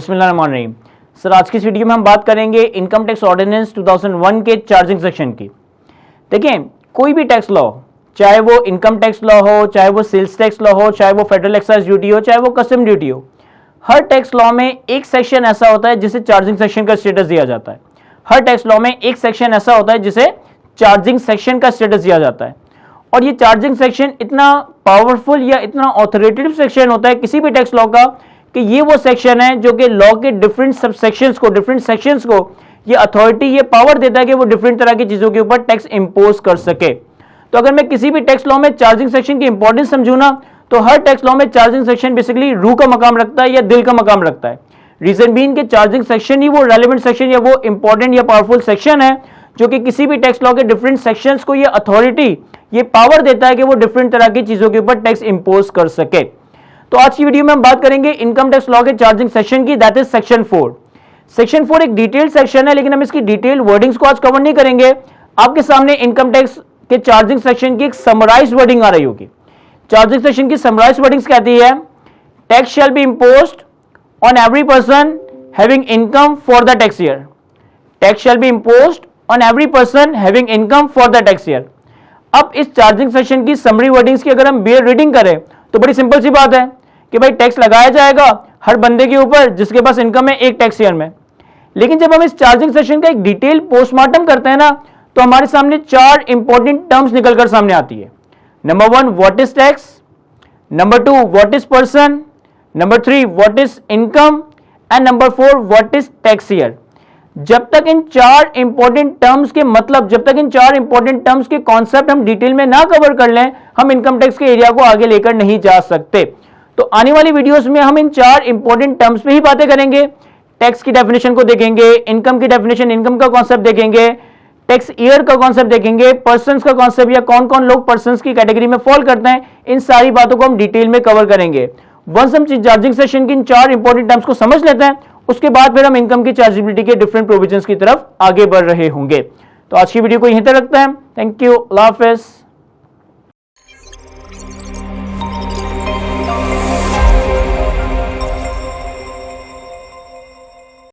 बिस्मिल्लाहिर्रहमानिर्रहीम। सर आज की इस वीडियो में हम बात करेंगे इनकम टैक्स ऑर्डिनेंस 2001 के चार्जिंग सेक्शन की। देखिए कोई भी टैक्स लॉ, चाहे वो इनकम टैक्स लॉ हो, चाहे वो सेल्स टैक्स लॉ हो, चाहे वो फेडरल एक्साइज ड्यूटी हो, चाहे वो कस्टम ड्यूटी हो, हर टैक्स लॉ में एक सेक्शन ऐसा होता है जिसे चार्जिंग सेक्शन का स्टेटस दिया जाता है। हर टैक्स लॉ में एक सेक्शन ऐसा होता है जिसे चार्जिंग सेक्शन का स्टेटस दिया जाता है। और ये चार्जिंग सेक्शन इतना पावरफुल या इतना ऑथोरिटेटिव सेक्शन होता है किसी भी टैक्स लॉ का कि ये वो सेक्शन है जो कि लॉ के डिफरेंट सब सेक्शंस को, डिफरेंट सेक्शंस को ये अथॉरिटी, ये पावर देता है कि वो डिफरेंट तरह की चीजों के ऊपर टैक्स इंपोज कर सके। तो अगर मैं किसी भी टैक्स लॉ में चार्जिंग सेक्शन की इंपॉर्टेंस समझूं ना, तो हर टैक्स लॉ में चार्जिंग सेक्शन बेसिकली रूह का मकाम रखता है या दिल का मकाम रखता है। रीजन बीइंग कि चार्जिंग सेक्शन ही वो रेलेवेंट सेक्शन या वो इंपॉर्टेंट या पावरफुल सेक्शन है जो कि किसी भी टैक्स लॉ के डिफरेंट सेक्शंस को ये अथॉरिटी, ये पावर देता है कि वो डिफरेंट तरह की चीजों के ऊपर टैक्स इंपोज कर सके। तो आज की वीडियो में हम बात करेंगे इनकम टैक्स लॉ के चार्जिंग सेक्शन की, दैट इज सेक्शन 4। सेक्शन 4 एक डिटेल्ड सेक्शन है, लेकिन हम इसकी डिटेल वर्डिंग्स को आज कवर नहीं करेंगे। आपके सामने इनकम टैक्स के चार्जिंग सेक्शन की एक समराइज्ड वर्डिंग आ रही होगी। चार्जिंग सेक्शन की समराइज्ड वर्डिंग्स कहती है, tax shall be imposed on every person having income for the tax year. Tax shall be imposed on every person having income for the tax year. अब इस charging section की summary wordings की अगर हम bear reading करें तो बड़ी simple सी बात है कि भाई टैक्स लगाया जाएगा हर बंदे के ऊपर जिसके पास इनकम है एक टैक्स ईयर में। लेकिन जब हम इस चार्जिंग सेक्शन का एक डिटेल पोस्टमार्टम करते हैं ना, तो हमारे सामने 4 इंपॉर्टेंट टर्म्स निकलकर सामने आती है। Number 1 what is tax, number 2 what is person, number 3 what is income and number 4 what is tax year. जब तक इन 4 इंपॉर्टेंट टर्म्स के मतलब, जब तक इन 4 इंपॉर्टेंट टर्म्स के कॉन्सेप्ट हम डिटेल में ना कवर कर लें, हम इनकम टैक्स के एरिया को आगे लेकर नहीं जा सकते। तो आने वाली वीडियोस में हम इन 4 इंपॉर्टेंट टर्म्स पे ही बातें करेंगे। टैक्स की डेफिनेशन को देखेंगे, इनकम की डेफिनेशन, इनकम का कॉन्सेप्ट देखेंगे, टैक्स ईयर का कॉन्सेप्ट देखेंगे, पर्संस का कॉन्सेप्ट या कौन कौन लोग पर्संस की कैटेगरी में फॉल करते हैं, इन सारी बातों को हम डिटेल में कवर करेंगे। वंस हम चार्जिंग सेक्शन की इन 4 इंपॉर्टेंट टर्म्स को समझ लेते हैं, उसके बाद फिर हम इनकम की चार्जेबिलिटी के डिफरेंट प्रोविजंस की तरफ आगे बढ़ रहे होंगे। तो आज की वीडियो को यहीं तक रखते हैं। थैंक यू, अल्लाह हाफिज़।